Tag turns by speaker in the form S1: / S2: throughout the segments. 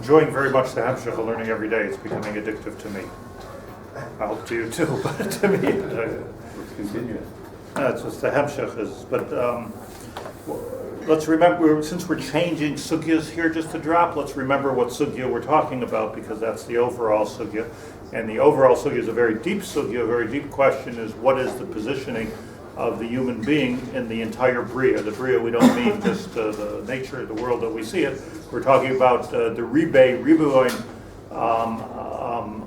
S1: enjoying very much the Hemshech of learning every day. It's becoming addictive to me. I hope to you too, but to me,
S2: Let's continue.
S1: it's just the Hemshech is. But let's remember, since we're changing sugyas here just to drop, let's remember what sugya we're talking about, because that's the overall sugya. And the overall sugya is a very deep sugya. A very deep question is, what is the positioning of the human being in the entire Bria? The Bria, we don't mean just the nature of the world that we see it. We're talking about the Ribuoin,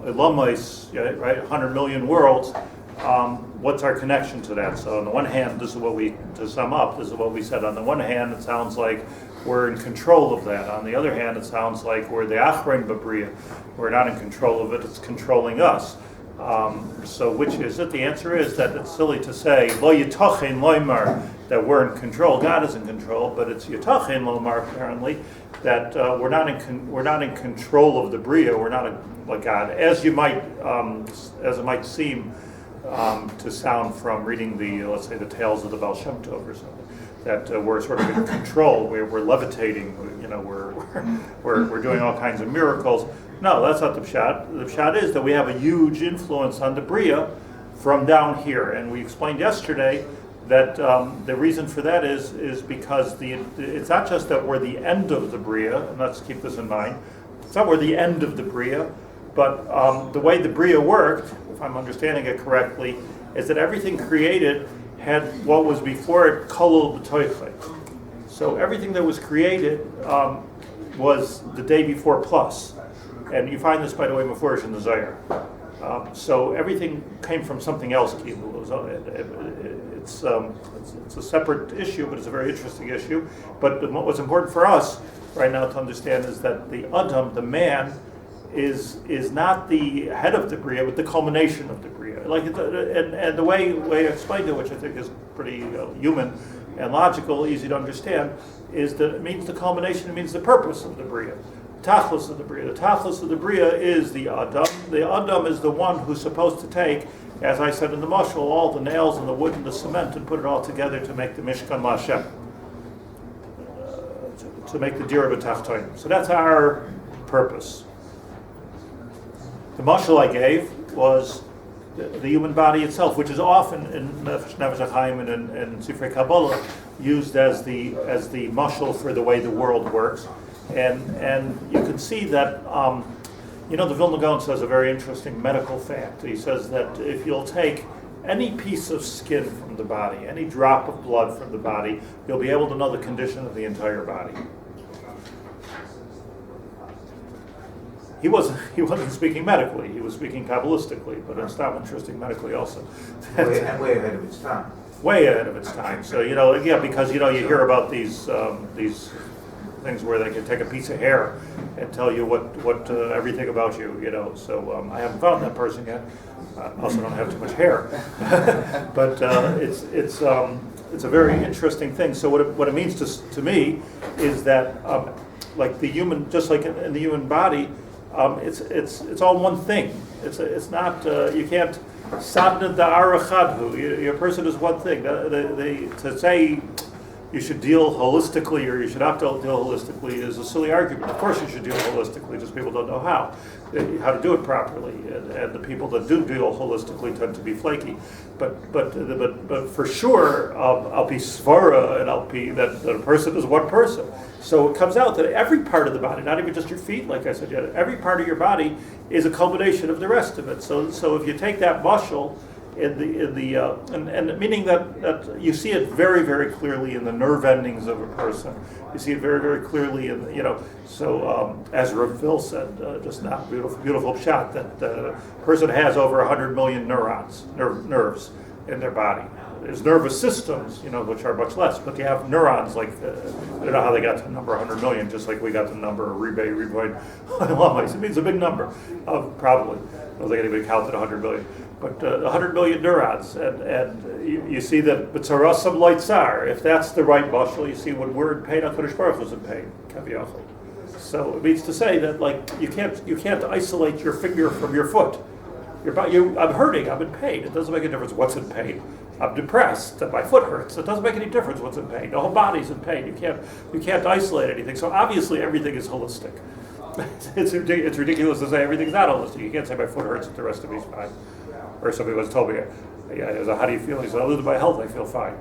S1: Elamais, right? 100 million worlds. What's our connection to that? So on the one hand, to sum up, this is what we said. On the one hand, it sounds like we're in control of that. On the other hand, it sounds like we're the Achrein B'Bria. We're not in control of it, it's controlling us. So which is it? The answer is that it's silly to say, Lo Yitachein Loimar, that we're in control. God is in control, but it's Yitachein Loimar, apparently, that we're not in control of the Bria. We're not like God, as it might seem to sound from reading let's say the tales of the Baal Shem Tov or something, that we're sort of in control. We're levitating. We're doing all kinds of miracles. No, that's not the pshat. The pshat is that we have a huge influence on the Bria from down here, and we explained yesterday that the reason for that is because it's not just that we're the end of the Bria, and let's keep this in mind. It's not we're the end of the Bria, but the way the Bria worked, if I'm understanding it correctly, is that everything created had what was before it kolol b'toichle. So everything that was created was the day before plus. And you find this, by the way, Mefurish in the Zohar. So everything came from something else. It's a separate issue, but it's a very interesting issue. But what's important for us right now to understand is that the Adam, the man, is not the head of the Bria, but the culmination of the Bria. And the way I explained it, which I think is pretty human and logical, easy to understand, is that it means the culmination, it means the purpose of the Bria. Tachlis of the Bria. The Tachlis of the Bria is the Adam. The Adam is the one who's supposed to take, as I said in the mashal, all the nails and the wood and the cement and put it all together to make the Mishkan LaHashem, to make the Dira B'Tachtonim. So that's our purpose. The mashal I gave was the human body itself, which is often in Nefesh HaChaim and in Sifrei Kabbalah used as the mashal for the way the world works. And you can see that, the Vilna Gaon says a very interesting medical fact. He says that if you'll take any piece of skin from the body, any drop of blood from the body, you'll be able to know the condition of the entire body. He wasn't speaking medically, he was speaking Kabbalistically, but it's not interesting medically also.
S2: Way ahead of its time.
S1: Way ahead of its time. So, because, you hear about these things where they can take a piece of hair and tell you what everything about you, So I haven't found that person yet. I also don't have too much hair, but it's a very interesting thing. So what it means to me is that like the human, just like in the human body, it's all one thing. It's not you can't sadna da'ara chadhu. Your person is one thing. To say you should deal holistically or you should not deal holistically is a silly argument. Of course you should deal holistically, just people don't know how to do it properly. And the people that do deal holistically tend to be flaky. But for sure, I'll be svara and I'll be that a person is one person. So it comes out that every part of the body, not even just your feet, like I said, every part of your body is a culmination of the rest of it. So if you take that mashal, and meaning that you see it very, very clearly in the nerve endings of a person. You see it very, very clearly in So as Rav Phil said just now, beautiful shot, that the person has over 100 million nerves in their body. There's nervous systems, which are much less, but you have neurons like I don't know how they got to the number 100 million, just like we got the number Riboid. It means a big number, probably. I don't think anybody counted 100 million. But 100 million neurons, and you see that b'tzarasam loitzar. If that's the right mashal, you see when we're in pain, HaKadosh Baruch Hu is in pain. Kaviyachol. So it means to say that you can't isolate your finger from your foot. I'm hurting. I'm in pain. It doesn't make a difference what's in pain. I'm depressed. My foot hurts. It doesn't make any difference what's in pain. The whole body's in pain. You can't isolate anything. So obviously everything is holistic. It's ridiculous to say everything's not holistic. You can't say my foot hurts and the rest of me's fine. Or somebody once told me, how do you feel? He said, other than my health, I feel fine.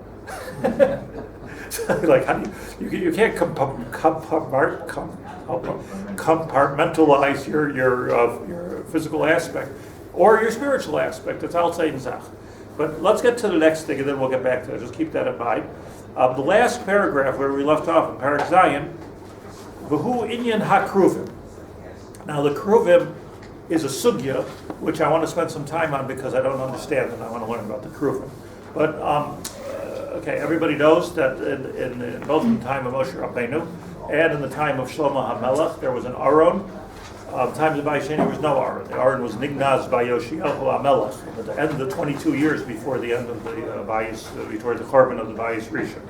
S1: So, like, how do you can't compartmentalize your physical aspect or your spiritual aspect. It's all same zach. But let's get to the next thing, and then we'll get back to it. Just keep that in mind. The last paragraph where we left off in Parak Zayin, V'hu inyan ha-Cheruvim. Now the Cheruvim is a sugya, which I want to spend some time on because I don't understand and I want to learn about the Cheruvim. But okay, everybody knows that in both in the time of Moshe Rabbeinu and in the time of Shlomo HaMelech, there was an Aron. Times of Bayesheni there was no Aron. The Aron was nignaz by Yoshiyahu HaMelech at the end of the 22 years before the end of the before the Korban of the Bayis Rishon.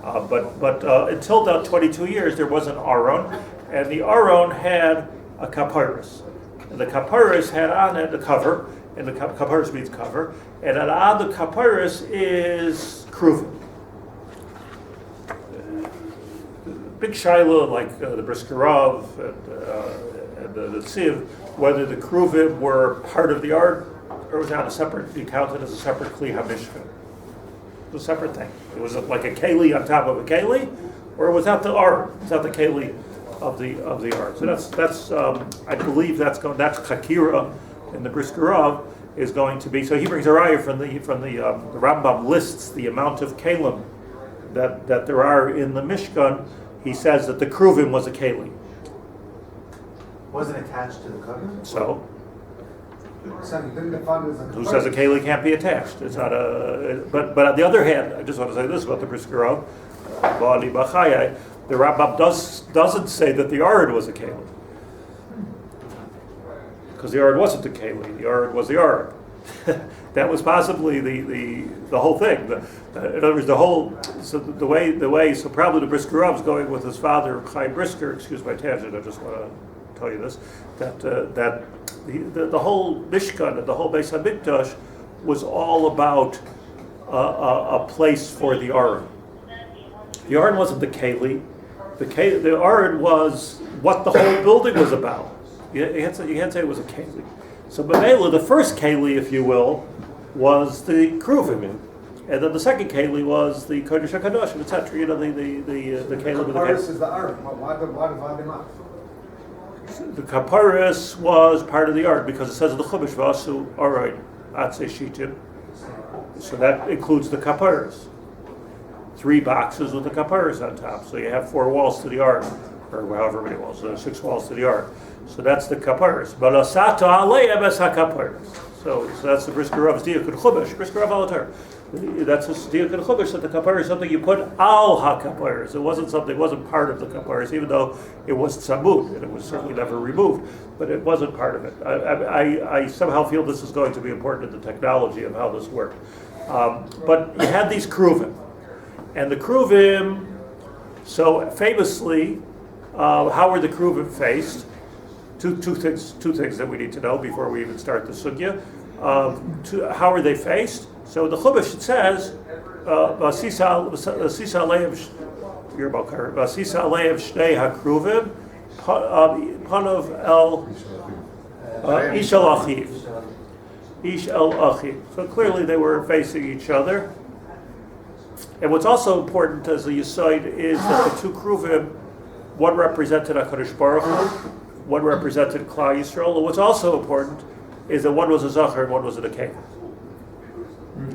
S1: But until that 22 years, there was an Aron, and the Aron had a kaparis. And the kaparis had on it the cover, and the kaparis means cover, and on the kaparis is Cheruvim. Big shaila like the Briskerov and the Tziv, whether the Cheruvim were part of the art or was not a separate, be counted as a separate Kli HaMishkan. It was a separate thing. It was like a keli on top of a keli, or was that the art? Was that the keli of the art? So that's I believe that's Chakira in the Briskerov is going to be. So he brings a raya from the Rambam lists the amount of kelim that there are in the Mishkan. He says that the Cheruvim was a keli.
S2: Wasn't attached to the cover?
S1: So who says a keli can't be attached? It's not a. But on the other hand, I just want to say this about the Briskerov, the Rambam doesn't say that the Ard was a keli, because the Ard wasn't a keli. The Ard was the Ard. That was possibly the whole thing. In other words, the way. So probably the Briskerov's going with his father, Chaim Brisker. Excuse my tangent. I just want to tell you this, that the whole Mishkan and the whole Beis HaMikdash was all about a place for the Aron. The Aron wasn't the Keli. The Aron was what the whole building was about. You can't say it was a Keli. So B'Mela, the first Keli, if you will, was the Cheruvim. And then the second Keli was the Kodesh HaKadosh, etc. You know, the Keli with the
S3: Kaparis is the Aron. Why divide them up?
S1: The Kaparis was part of the art because it says in the Chumash Vasu Aron Atse Shitim. So that includes the Kaparis. 3 boxes with the Kaparis on top. So you have 4 walls to the art, or however many walls, 6 walls to the art. So that's the Kaparis. But Asata Aleim es HaKaparis. So that's the Briskerov's Diakon Chumash, Briskerov Alatar. That's a Diakon Chumash, that the Kaparis is something you put al HaKaparis. It wasn't part of the Kaparis, even though it was tzamud, and it was certainly never removed, but it wasn't part of it. I somehow feel this is going to be important in the technology of how this worked. But you had these Cheruvim. And the Cheruvim, so famously, how were the Cheruvim faced? Two things that we need to know before we even start the sugya. How are they faced? So the Chumash, it says, Vasisa aleim shnei hakruvim panav el ish el achiv. Ish el achiv. So clearly they were facing each other. And what's also important as a yisoid is that the 2 Cheruvim, one represented HaKadosh Baruch Hu, one represented Klal Yisrael, and what's also important is that one was a Zachar and one was a Nekeva.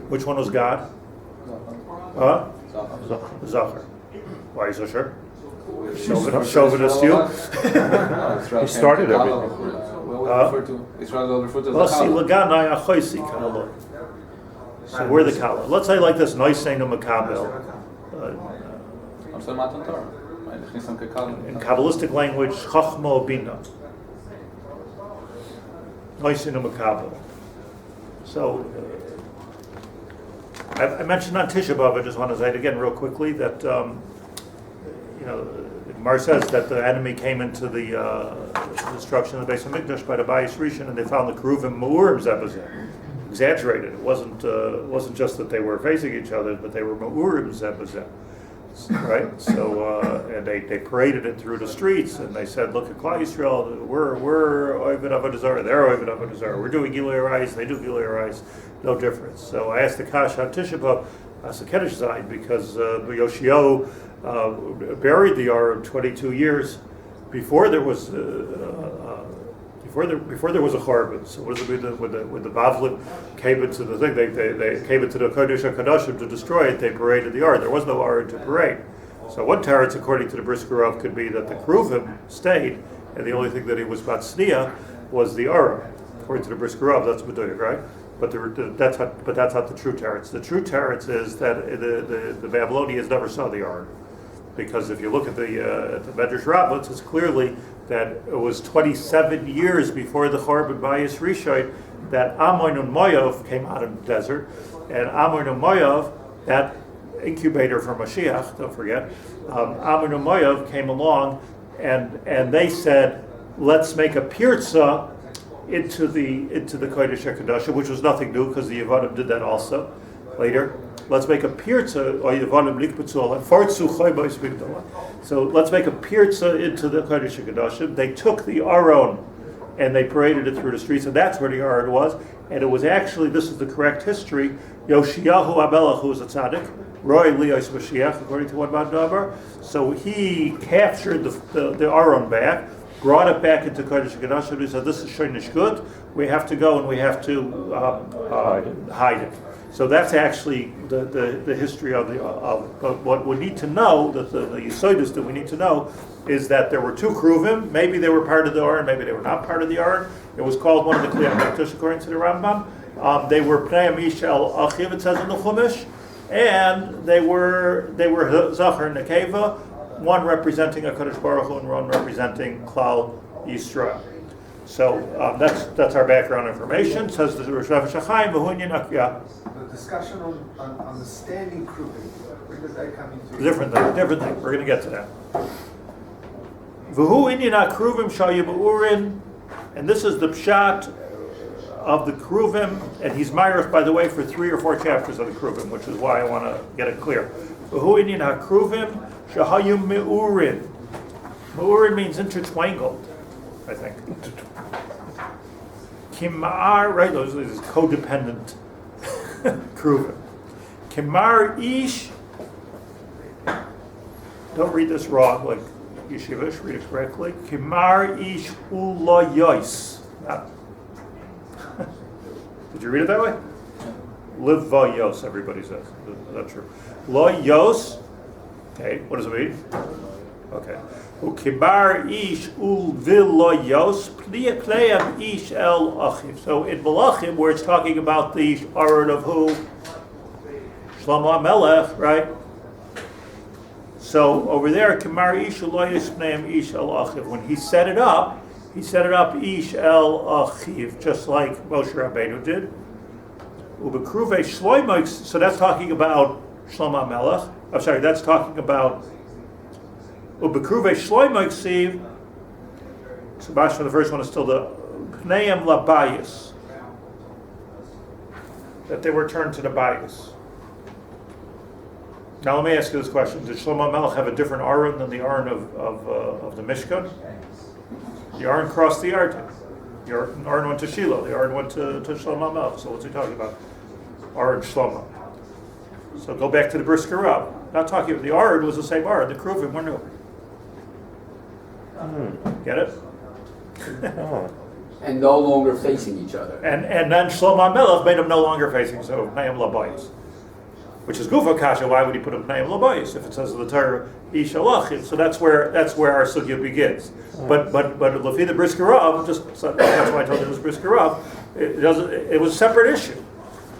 S1: Which one was God? Zachar. Why are you so sure? Chauvinist you?
S4: He started everything. Israel referred to as
S1: So we're the Kala. Let's say like this, Noisenu Makabel. In Kabbalistic language, Chachmo Bina. Noisenu Makabel. So, I mentioned on Tisha B'Av, I just want to say it again real quickly, that, Mar says that the enemy came into the destruction of the Beis HaMikdash by the Bayis Rishon, and they found the Cheruvim Meurim Zebazeh. Exaggerated. It wasn't just that they were facing each other, but they were Meurim Zebazeh. right? So and they paraded it through the streets, and they said, "Look at Klal Yisrael. We're Oived Avodah Zarah. They're Oived Avodah Zarah. We're doing Gilui Arayis. They do Gilui Arayis. No difference." So I asked the Kasha on Tisha B'Av as a Kiddush Zayin because Yoshio buried the Aron 22 years before there was. Before there was a Charbon. So what does it mean when the Bavlim came into the thing? They came into the Kodesh HaKodeshim to destroy it. They paraded the Aron. There was no Aron to parade. So one teretz, according to the Brisker Rav, could be that the Cheruvim stayed, and the only thing that he was Batzniya was the Aron. According to the Brisker Rav, that's Meduyak, right? But that's not the true teretz. The true teretz is that the Babylonians never saw the Aron, because if you look at the Medrash Rabbah, it's clearly that it was 27 years before the Chorban Bayis Rishon that Ammon and Moav came out of the desert, and Ammon and Moav, that incubator for Mashiach, don't forget, Ammon and Moav came along, and they said, let's make a pirza into the Kodesh HaKadosh, which was nothing new because the Yevanim did that also later. Let's make a pirza, or Yevanim likbetzu, and fartzu chaybois bigdola. So let's make a pirza into the Kodesh HaKadoshim. They took the Aron and they paraded it through the streets, and that's where the Aron was. And it was actually, this is the correct history, Yoshiyahu Amelach, who was a tzaddik, Roy Lios Mashiach, according to one man Haber. So he captured the Aron back, brought it back into Kodesh HaKadoshim. He said, this is Shoinish good. We have to go and we have to hide it. So that's actually the history of but what we need to know, the Yesodis that we need to know, is that there were two Cheruvim. Maybe they were part of the Aron, maybe they were not part of the Aron. It was called one of the Kliyam Mikdash, according to the Rambam. They were Pnei Amish El Achiv, it says in the Chumash, and they were Zachar and Nekeva, one representing HaKadosh Baruch Hu and one representing Klal Yisrael. So that's our background information. Says the Nefesh HaChaim,
S3: The discussion on the standing Cherubim, where does that come into?
S1: Different thing. We're going to get to that. V'hu inyan HaKeruvim shal yiburin, and this is the pshat of the Cheruvim, and he's Myrich, by the way, for 3 or 4 chapters of the Cheruvim, which is why I want to get it clear. V'hu inyan HaKeruvim shahayu meurin. Meurin means intertwangled, I think. Kimar, right? Those are codependent Cheruvim. Kimar ish. Don't read this wrong, like Yeshivish, read it correctly. Kimar ish ulayos. Did you read it that way? Liv vayos, everybody says. Is that true? Layos. Okay, what does it mean? Okay. Ukibar ish ulvilayos pleiam ish el achiv. So in Malachim, where it's talking about the Aron of who? Shlomo HaMelech, right? So over there, Kimar ish ulayos pleiam ish el achiv. When he set it up ish el achiv, just like Moshe Rabbeinu did. Ubekruve shloimo. So that's talking about Shlomo HaMelech. I'm sorry, that's talking about Ubekruve shloimo ksiv. So Bashma, the first one is still the Pneim Labayis, that they were turned to the Bayis. Now let me ask you this question: did Shlomo HaMelech have a different Aron than the Aron of the Mishkan? The Aron crossed the Yarden. The Aron went to Shiloh. The Aron went to Shlomo HaMelech. So what's he talking about? Aron Shlomo. So go back to the Brisker Rav. Not talking about the Aron was the same Aron. The Cheruvim were new. Get it?
S5: And no longer facing each other.
S1: And then Shlomo HaMelech made them no longer facing, so Pneim Labayis. Which is Gufa Kasha. Why would he put a Pneim Labayis if it says in the Torah Ish Alachim? So that's where our sugya begins. But Lefi the Brisker Rav, that's why I told you it was Brisker Rav. It was a separate issue.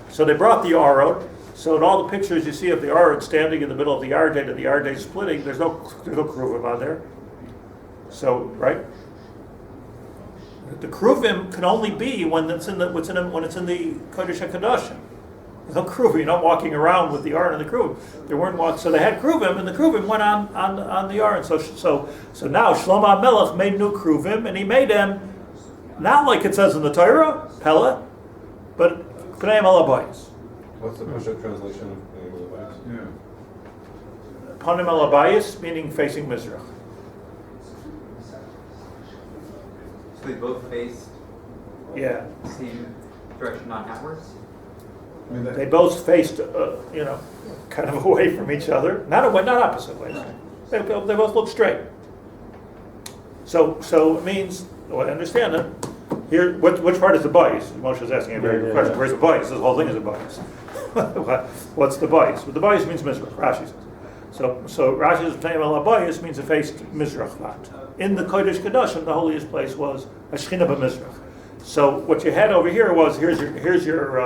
S1: So they brought the Aron. So in all the pictures you see of the Aron standing in the middle of the Yarden and the Yarden splitting, there's no Cheruvim on there. So right, the Cheruvim can only be when it's in the Kodesh HaKadoshim. There's no Cheruvim. You're not walking around with the Aron and the Cheruvim. They weren't walking. So they had Cheruvim, and the Cheruvim went on the Aron. So now Shlomo HaMelech made new Cheruvim, and he made them not like it says in the Torah, Pella, but Pneim Alabayis.
S4: What's the Peshat translation of Pneim Alabayis?
S1: Panim El Abayis, meaning facing Mizrach.
S6: So they both faced
S1: Yeah.
S6: the same direction, not outwards?
S1: They both faced, kind of away from each other. Not opposite ways. They both looked straight. So it means, I understand it. Here, which part is the bias? Moshe is asking a very good question. Where's the bias? This whole thing is a bias. What's the bias? Well, the bias means Mizrach, Rashi says. So Rashi's Pneim El HaBayis means it faced Mizrach. In the Kodesh Kodashim, the holiest place was a Shechina b'Mizrach. So what you had over here was, here's your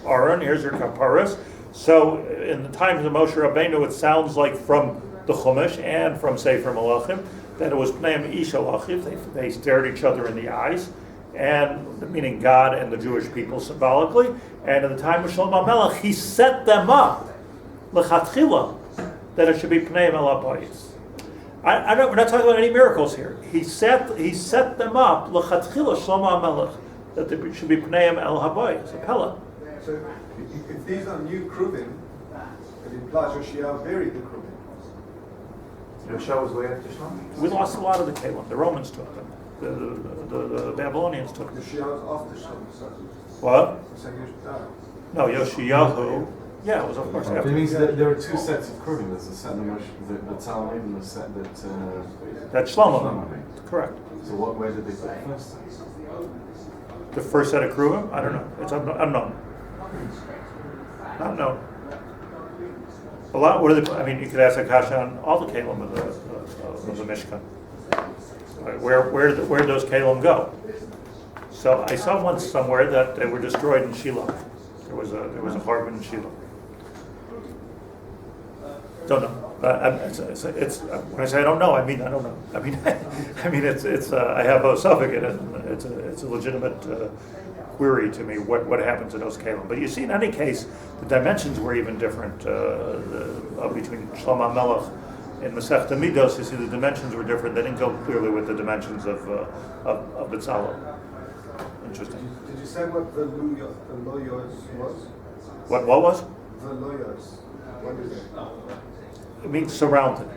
S1: Aron, here's your Kaparas. So in the times of Moshe Rabbeinu, it sounds like from the Chumash and from Sefer Malachim that it was Pneim Ish Alachiv. They stared each other in the eyes, and meaning God and the Jewish people symbolically. And in the time of Shlomo HaMelech, he set them up l'chatchila that it should be Pneim El HaBayis. We're not talking about any miracles here. He set them up l'chatchila Shlomo HaMelech that they should be Pneim El HaBayis, a Pella.
S3: So if these are new Kruvim, it implies Yoshiyahu buried the Kruvim.
S2: Yosha was way after Shlomo?
S1: We lost a lot of the Kalim. The Romans took them. The Babylonians took them.
S3: Yoshiyahu is after Shlomo. So
S1: What?
S3: so
S1: No, Yoshiyahu. Yeah, it was of course
S7: It
S1: after.
S7: means that there are two sets of Kruvim. There's a set that Tzalmim and the set that
S1: That's Shlomo.
S7: Shlomo made.
S1: Correct.
S7: So where did they put it first?
S1: The first set of Kruvim? I don't know. It's unknown. Not known. A lot. What are the? I mean, you could ask Akasha on all the Kalim of the Mishkan. Right, where did those Kalim go? So I saw once somewhere that they were destroyed in Shiloh. There was a Harvard in Shiloh. Don't know. It's when I say I don't know, I mean I don't know. I mean it's I have a suffix in it. It's a legitimate query to me. What happened to those kalim? But you see, in any case, the dimensions were even different between Shlomo HaMelech and Masechta Midos. You see, the dimensions were different. They didn't go clearly with the dimensions of B'Tzalel. Interesting.
S3: did you say what the lawyers was?
S1: What was?
S3: The lawyers. What is it?
S1: It means surrounded.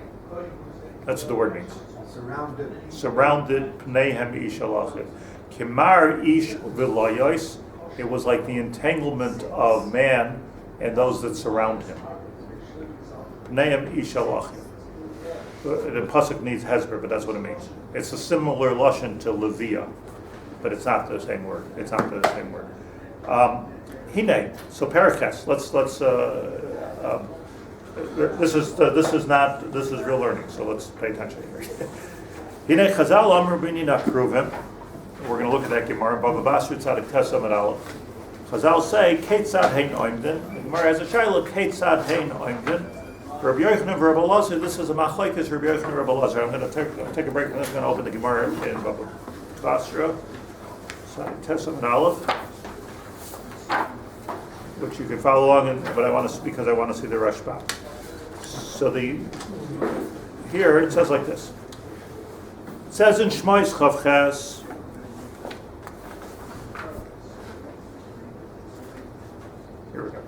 S1: That's what the word means.
S3: Surrounded.
S1: Surrounded pneihem ish alachim. Kimar ish v'layos. It was like the entanglement of man and those that surround him. Pneihem ish alachim. The pasuk needs hesber, but that's what it means. It's a similar lashon to Leviah, but it's not the same word. It's not the same word. Hine. So paraches. Let's. This is real learning. So let's pay attention here. Hine Chazal Amar B'nina Kruvim. We're going to look at that Gemara. Baba Basra Tzadik Tesam and Aleph. Chazal say Ketzad Hein Oimden. The Gemara has a shaila Ketzad Hein Oimden. Rabbi Yochanan Rebbe Lazar. This is a machlekes Rabbi Yochanan Rebbe Lazar. I'm going to take a break and then I'm going to open the Gemara in Baba Basra Tzadik Tesam and Aleph, which you can follow along in, but I want to see the Rashba. So here it says like this. It says in Shmois Chavches. Here we go.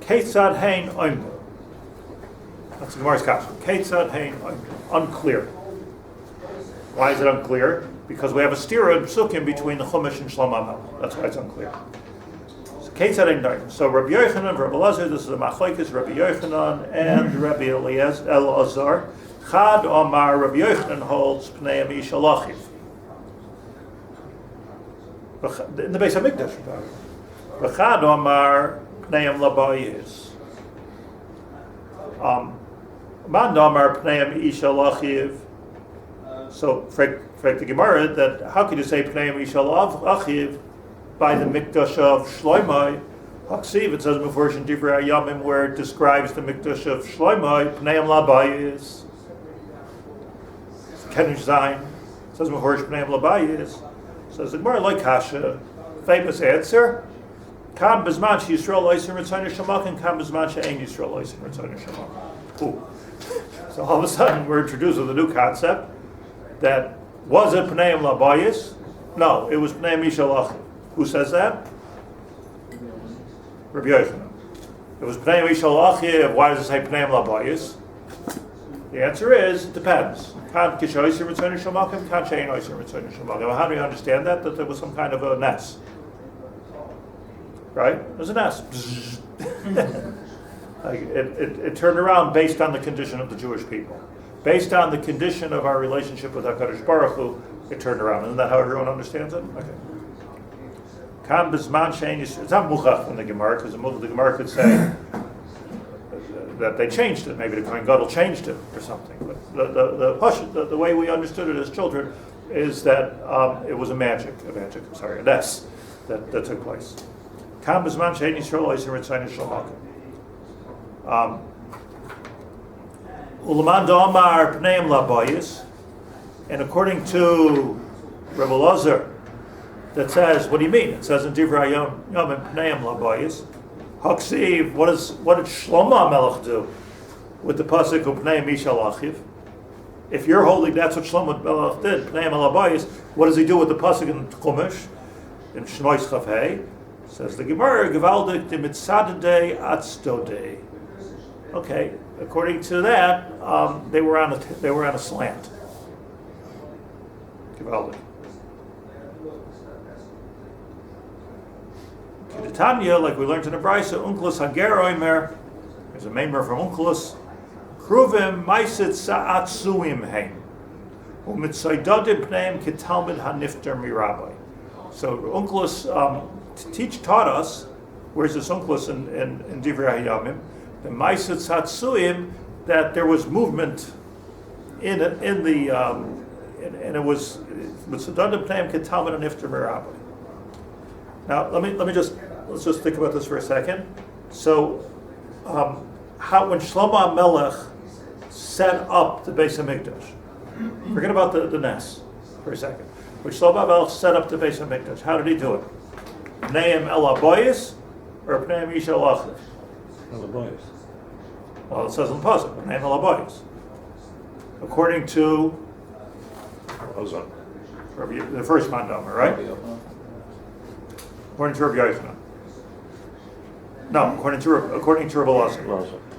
S1: Ketzad Hein Oimden. That's the Gemara's kasha. Ketzad Hein Oimden. Unclear. Why is it unclear? Because we have a stira in Psukim between the Chumash and Shlomo HaMelech. That's why it's unclear. So Rabbi Yochanan, Rabbi Lazar, this is a machlekes, Rabbi Yochanan and Rabbi Elazar. Chad Omar, Rabbi Yochanan holds Pnei Ish Alachiv. In the base of Mikdash, Chad Omar Pnei Labayis. Man Omar Pnei Ish Alachiv. So, for the Gemara, that how could you say Pnei Ish Alachiv by the Mikdash of Shloimei? Haksiv, it says before in Divrei Hayamim, where it describes the Mikdash of Shloimei, Pneim Labayis. Kenush Zayin, it says before Pneim Labayis. Says the Gemara like Kasha, famous answer. Kam Bizman Yisrael Oisim Ritzayin Shemach and Kam Bizman She'ein Yisrael Oisim Ritzayin Shemach. So all of a sudden we're introduced with a new concept that was it Pneim Labayis? No, it was Pneim Ish Alachiv. Who says that? Rabbi Yochanan. It was Pnei Mishal Achiv. Why does it say Pnei Labayis? The answer is, it depends. How do you understand that? That there was some kind of a nest. Right? It was a nest. Like it turned around based on the condition of the Jewish people. Based on the condition of our relationship with HaKadosh Baruch Hu, it turned around. Isn't that how everyone understands it? Okay. Kan Bizman Shein, it's not Muchach in the Gemara, because the Gemara could say that they changed it. Maybe the Kohen Gadol changed it or something. But the way we understood it as children is that it was a nest that took place. Kam Bizman Shein Yisrael Oiser Ritzayin Shalom. Ulaman Damar Pneim Labayis, and according to Rebbe Lazar, that says, what do you mean? It says in Divrei Yom Pneim Labayis. Haksiv, what did Shlomo HaMelech do with the pasuk of Pnei Mishal Achiv? If you're holding that's what Shlomo HaMelech did, Pnei Labayis, what does he do with the pasuk in Chumash, in Shmois Chaf Hei? Says the Gemara, Gevaldik de Mitzadadei Atzdodei. Okay, according to that, they were on a slant. Gevaldik. Tanya, like we learned in the Brisa, Unklus Hageroimer, there's a member from Unklus, Kruvim Maisit Sa'atsuim Heim, Umitzaidadim Pneim Ketalmid Hanifter Mirabai. So Unklus taught us, where's this Unklus in Divrei Hayamim, the Maisit Sa'atsuim, that there was movement in the, and it was Mitzaidadim Pneim Ketalmid Hanifter Mirabai. Now, let's just think about this for a second. So, when Shlomo HaMelech set up the Beis HaMikdash, forget about the Ness for a second. When Shlomo HaMelech set up the Beis HaMikdash, how did he do it? Pneim El Aboyis or Pneim Yishal Achiv?
S8: El Aboyis.
S1: Well, it says in the pasuk, Pneim El Aboyis. According to the first Mandomer, right? According to Rabbi Yochanan. No, according to Rebbe Lazar.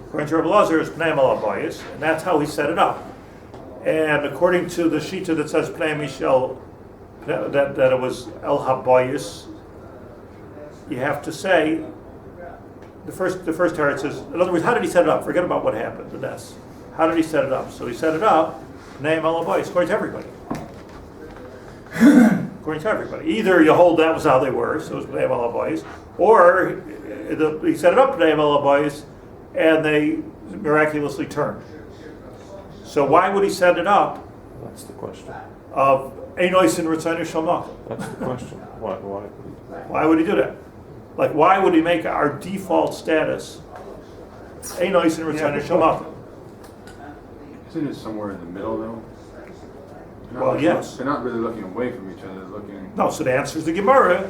S1: According to Rebbe Lazar, it's Pnei El Habayis, and that's how he set it up. And according to the Shita that says Pnei Mishal, that it was El Habayis, you have to say the first teretz says. In other words, how did he set it up? Forget about what happened. The nest. How did he set it up? So he set it up Pnei El Habayis, according to everybody. According to everybody. Either you hold that was how they were, so it was Pnei El Habayis, or he set it up Pnei El Habayis, and they miraculously turned. So why would he set it up?
S8: That's the question.
S1: Of Einois and Ritzaynu Shalmach.
S8: That's the question.
S1: Why would he do that? Like, why would he make our default status Einois and Ritzaynu Shalmach?
S7: Isn't it somewhere in the middle though?
S1: Well, yes.
S7: They're not really looking away from each other, they're looking...
S1: No, so the answer is the Gemara,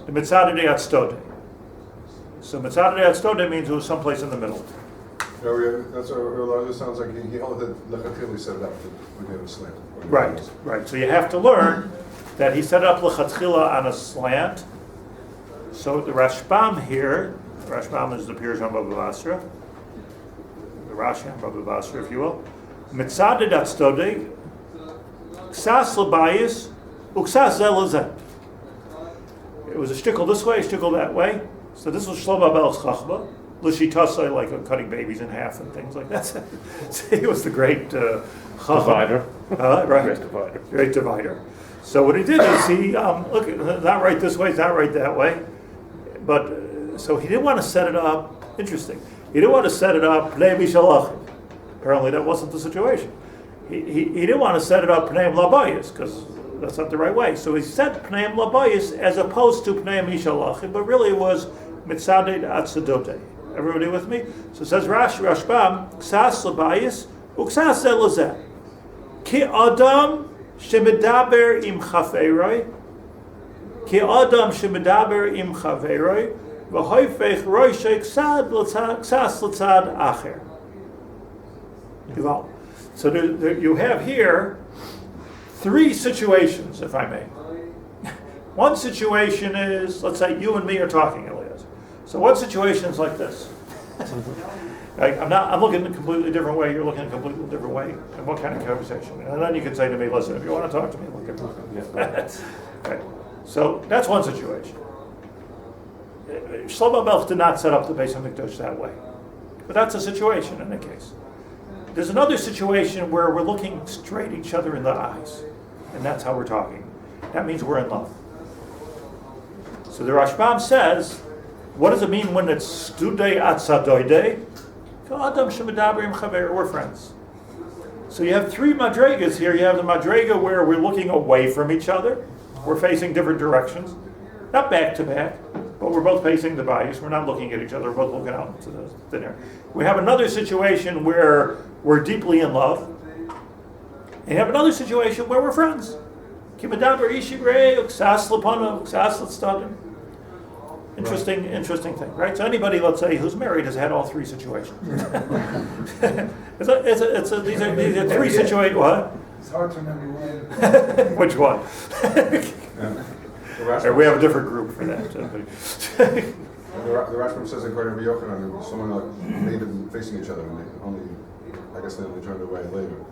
S1: the Mitzadadei Atzdodei. So Mitzadadei Atzdodei means it was someplace in the middle.
S9: No, that's it sounds like he only lechatchila set it up to give a slant.
S1: Right. So you have to learn that he set up lechatchila on a slant. So the Rashbam here, Rashbam is the Pirush on Baba Basra, the Rashi on Baba Basra, if you will. Mitzadadei Atzdodei, Ksas Labayis, Uksas Zelazet. It was a shtickle this way, a shtickle that way. So this was Shlomo HaMelech's Chachma. L'shitasai, like cutting babies in half and things like that. He was the great
S8: divider.
S1: Right. Great divider. So what he did is he, look, not right this way, it's not right that way. But, so he didn't want to set it up, interesting. He didn't want to set it up, Pnei Mishal Achiv. Apparently that wasn't the situation. He didn't want to set it up Pnei Labayis, because that's not the right way. So he set Pnei Labayis as opposed to Pnei Mishal Achiv, but really it was Mitzadei Atzdodei. Everybody with me? So it says Rashbam, Ksas Labayis, Uksas Zelazet. Ki Adam Shemedaber im Chaveroi, Ki Adam Shemedaber im Chaveroi, V'hoifech Roishei Ksas L'tzad Acher. So you have here three situations, if I may. One situation is, let's say you and me are talking, Elias. So what situations like this? I'm looking a completely different way, you're looking a completely different way. And what kind of conversation? And then you can say to me, listen, if you want to talk to me, look at me. Okay. So that's one situation. Shlomo Melech did not set up the Beis HaMikdash that way. But that's a situation in a case. There's another situation where we're looking straight each other in the eyes. And that's how we're talking. That means we're in love. So the Rashbam says, what does it mean when it's studei atzadoide? We're friends. So you have three madregas here. You have the madrega where we're looking away from each other. We're facing different directions. Not back to back, but we're both facing the bayis. We're not looking at each other. We're both looking out into the thin air. We have another situation where we're deeply in love. And you have another situation where we're friends. Interesting thing, right? So anybody, let's say, who's married has had all three situations. These are three situations. What?
S3: It's hard to remember one.
S1: Which one?
S9: The
S1: We have a different group for that.
S9: Rashbam says in Rabbi Yochanan, someone like made them facing each other, and I guess they only turned away later.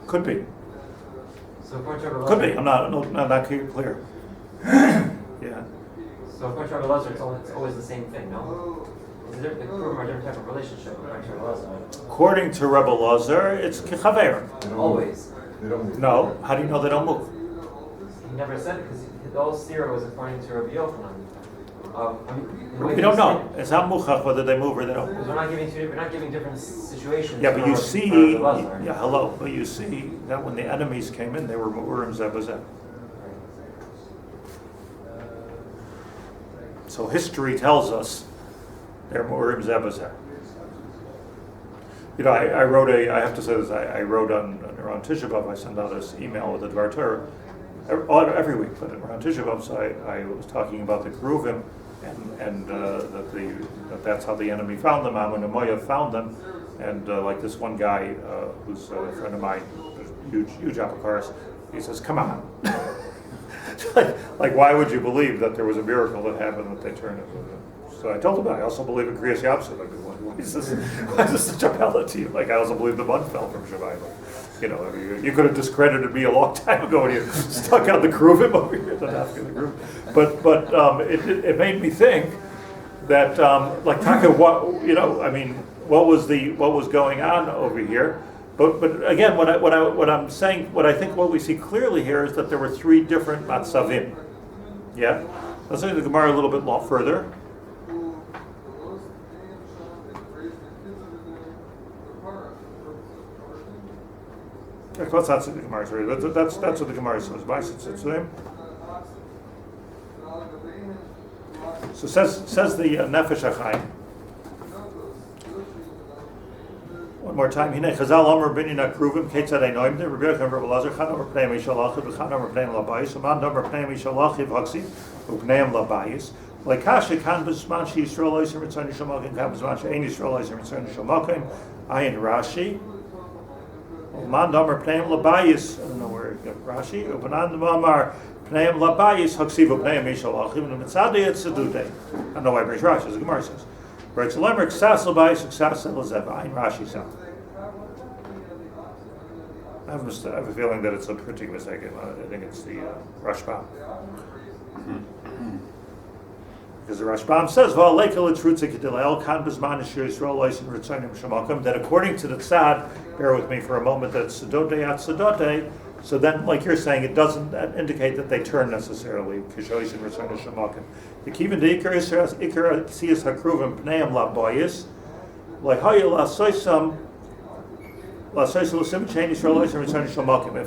S1: Could be.
S6: So according to Rabbi
S1: Could be.
S6: Lazar-
S1: I'm not clear. Yeah.
S6: So according to Rabbi Lazar, it's always the same thing, no? Is it the Cherubim are a different type of relationship according to Rabbi Lazar?
S1: According to Rebbe Lazar, it's kichaver.
S9: They don't
S6: Always.
S9: move. They don't move.
S1: No. How do you know they don't move?
S6: He never said it because the whole seer was according to Rabbi Yochanan.
S1: We don't know. It's not muchach whether they move or they don't
S6: Because
S1: move.
S6: we're not giving different situations.
S1: Yeah, but you
S6: for
S1: see,
S6: Rabbi Lazar.
S1: yeah, hello. But you see that when the enemies came in, they were mu'urim zeh b'zeh. So history tells us they're mu'urim zeh b'zeh. You know, I have to say this, I wrote on Tisha B'Av, I sent out this email with the Dvar Torah every week, but around Tisha B'Av, so I was talking about the Cheruvim, and that's how the enemy found them. Ammon and Moav found them, and like this one guy who's a friend of mine, huge apocalypse, he says, "Come on." like, why would you believe that there was a miracle that happened that they turned it? So I told him I also believe in Kriyas Yamsuf. Why is this such a pellet to you? Like, I also believe the mud fell from Shabbat. You know, I mean, you could have discredited me a long time ago when you stuck out the Cheruvim over here, the group. But it made me think that like Taka, what was going on over here? But again, what I'm saying, what I think what we see clearly here is that there were three different matzavim. Yeah, let's look at the Gemara a little bit further. That's not what the Gemara says. That's what the Gemara says. So says the Nefesh HaChaim. One more time. Hine Chazal Amar Binyan Cheruvim Ketzad Einoim De Rabbi Yaacov Haber Lazar Chan Amar Pnei Mishalachiv V'Chan Amar Pnei Labayis Uman Amar Pnei Mishalachiv Haksiv U'Pnei Labayis Lekasha Kan B'Zman She Yisrael Oisim Ritzon Yishamakim Kan B'Zman She Ein Yisrael Oisim Ritzon Yishamakim Ayin Rashi Uman Amar Pnei Labayis I don't know where it got Rashi U'Panan Amar Pnei Labayis Haksiv U'Pnei Mishalachiv U'Mitzadei Etzadudei I don't know why it brings Rashi as the Gemara says. Right, so Lemmer Ksas Labayis Ksas Elazeva Ayin Rashi sound. I have a feeling that it's a printing mistake. I think it's the Rashbam. Because the Rashbam says, that according to the Tzad, bear with me for a moment, that it's Sadote at Sadote, so then, like you're saying, it doesn't indicate that they turn necessarily. The Kivin de Ikar Siyas Hakruvim Pneim Labayis, Lahaya Lasoisam. If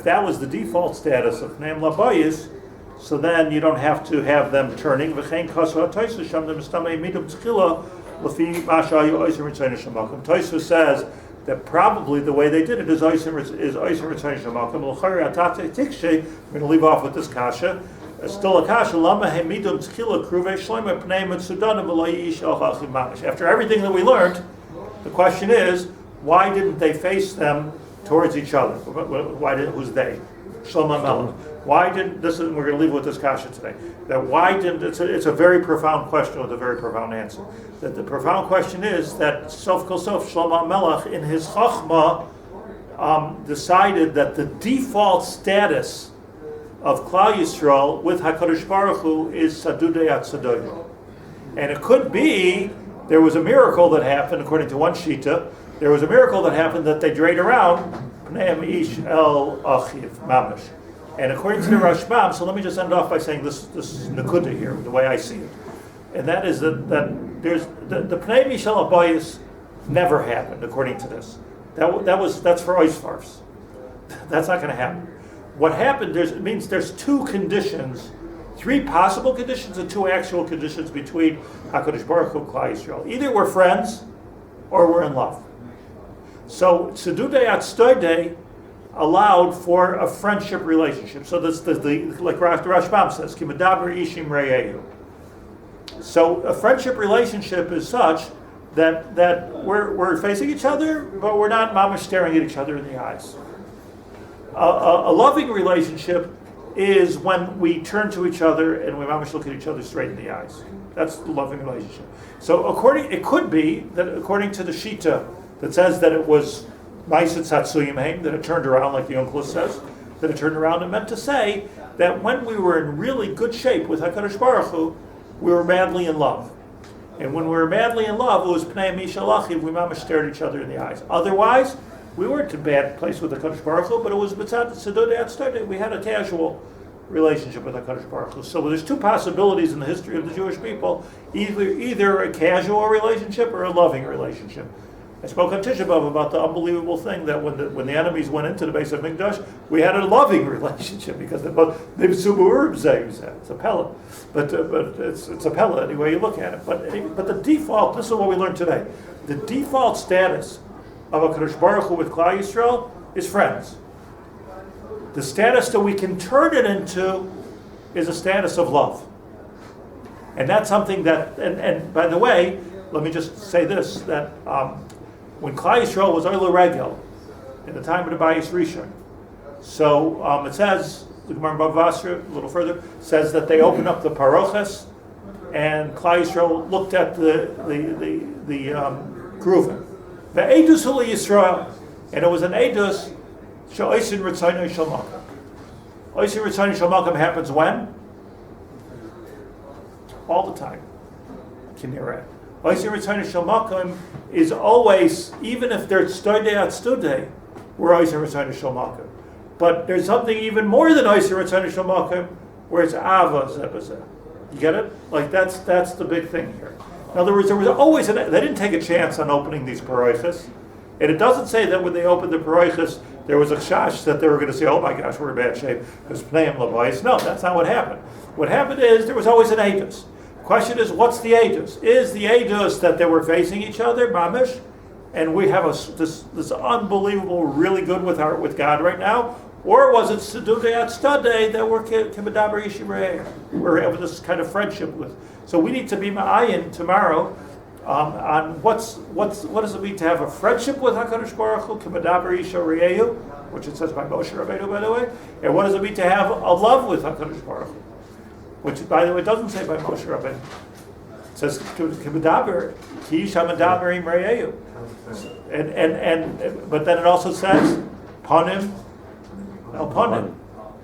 S1: that was the default status of Pneim Labayis, so then you don't have to have them turning. Tosfos says that probably the way they did it is Oisim Ritzon Shamakim. I'm going to leave off with this kasha. Still a kasha. After everything that we learned, the question is, why didn't they face them towards each other? Who's they? Shlomo Melech. Why didn't this? Is, we're going to leave with this kasha today. That why didn't it's a very profound question with a very profound answer. That the profound question is that Sof Kol Sof Shlomo Melech in his Chachma decided that the default status of Klal Yisrael with HaKadosh Baruch Hu is Sadudei Atzadoyim. And it could be there was a miracle that happened, according to one Shita, there was a miracle that happened that they drained around Pneim Ish El Achiv Mamish. And according to the Rashbam, so let me just end off by saying this is Nakuda here, the way I see it. And that is that there's the Pneim Ish El Abayis never happened, according to this. That's for Oisfarfs. That's not going to happen. What happened, it means there's two conditions, three possible conditions and two actual conditions between HaKadosh Baruch Hu and Klal Yisrael. Either we're friends or we're in love. So Sedudei Atstoidei allowed for a friendship relationship. So this like Rashbam says, Kimadaber Ishim Reyehu. So a friendship relationship is such that we're facing each other, but we're not mamash staring at each other in the eyes. A loving relationship is when we turn to each other and we mamash look at each other straight in the eyes. That's the loving relationship. So it could be that according to the Shita that says that it was Ma'aseh Tzatzuyim Haim, that it turned around, like the Onkelos says, that it turned around and meant to say that when we were in really good shape with HaKadosh Baruch Hu, we were madly in love. And when we were madly in love, it was Pnei Mishal Achiv, we mamash stared at each other in the eyes. Otherwise, we weren't in a bad place with HaKadosh Baruch Hu, but it was B'tzad Tzedodei Atzdodei. We had a casual relationship with HaKadosh Baruch Hu. So there's two possibilities in the history of the Jewish people, either a casual relationship or a loving relationship. I spoke on Tisha B'Av about the unbelievable thing that when the enemies went into the base of Mikdash, we had a loving relationship because it's a pella, but it's a pella any way you look at it. But the default, this is what we learned today. The default status of HaKadosh Baruch Hu with Klal Yisrael is friends. The status that we can turn it into is a status of love. And that's something that, and by the way, let me just say this, that when Klal Yisrael was Oila Regel, in the time of the Bayis Rishon, so it says, the Gemara in Bava Basra, a little further, says that they opened up the parochas, and Klal Yisrael looked at the Cheruvim. The Eidus Huli Yisrael, and it was an Eidus, Sha'osin Ritzonei Shel Malkam. Oisin Ritzonei Shel Malkam happens when? All the time. Kinireh. Oisin Ritzonei Shel Malkam is always, even if they're Stodei Atzdodei, we're Oisin Ritzonei Shel Malkam. But there's something even more than Oisin Ritzonei Shel Malkam, where it's Ava Zebazeh. You get it? Like that's the big thing here. In other words, there was always, they didn't take a chance on opening these paroichas. And it doesn't say that when they opened the paroichas, there was a shash that they were going to say, oh my gosh, we're in bad shape, because Pneim Labais. No, that's not what happened. What happened is there was always an Eidus. The question is, what's the Eidus? Is the Eidus that they were facing each other, mamish, and we have this unbelievable, really good with God right now? Or was it Sedudei Atzdodei that we're Kemedaber Yishirei? We're having this kind of friendship with. So we need to be ma'ayin tomorrow on what does it mean to have a friendship with HaKadosh Baruch Hu, Kemedaber Yishirei, which it says by Moshe Rabbeinu, by the way, and what does it mean to have a love with HaKadosh Baruch Hu, which, by the way, doesn't say by Moshe Rabbeinu. It says Kemedaber Ki Shamadaber Imrei, and but then it also says Panim El Panim,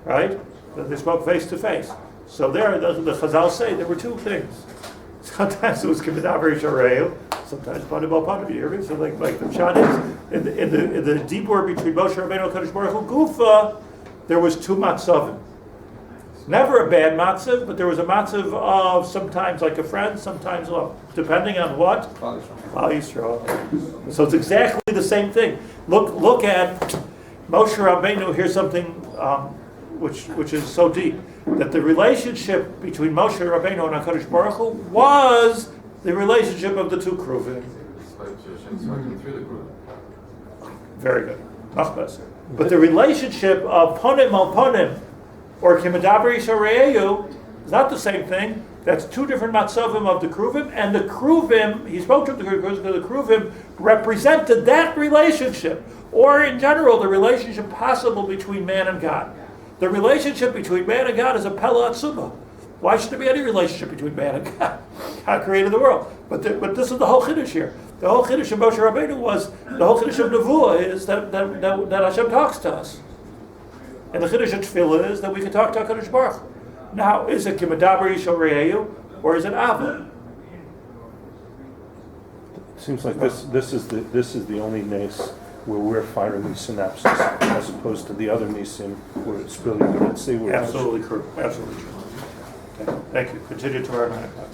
S1: right? They spoke face to face. So there, the Chazal say there were two things. Sometimes it was Kemedaber Yishareu, sometimes Panim El Panim. You hear me? So like the Pshat is in the deep word between Moshe Rabbeinu and Kadosh Baruch Hu Gufa, there was two matzavim. Never a bad matzav, but there was a matzav of sometimes like a friend, sometimes love, depending on what. Klal Yisrael. So it's exactly the same thing. Look at Moshe Rabbeinu. Here's something which is so deep, that the relationship between Moshe Rabbeinu and HaKadosh Baruch Hu was the relationship of the two Cheruvim. Very good. But the relationship of Ponim al Ponim, or Kemedaber Yishareu, is not the same thing. That's two different matzavim of the Cheruvim, and the Cheruvim, he spoke to the Cheruvim, represented that relationship, or in general, the relationship possible between man and God. The relationship between man and God is a Pella Atzuma. Why should there be any relationship between man and God? God created the world. But this is the whole Chiddush here. The whole Chiddush of Moshe Rabbeinu was, the whole Chiddush of Nevuah is that Hashem talks to us. And the Chiddush of Tefillah is that we can talk to HaKadosh Baruch Hu. Now, is it Kimadaber Yishol Re'eyu, or is it Ava?
S8: It seems like this is the only nace where we're firing these synapses, as opposed to the other nisim where it's really, let's see where
S1: Absolutely true. Absolutely true. Okay. Thank you. Continue tomorrow 9 o'clock.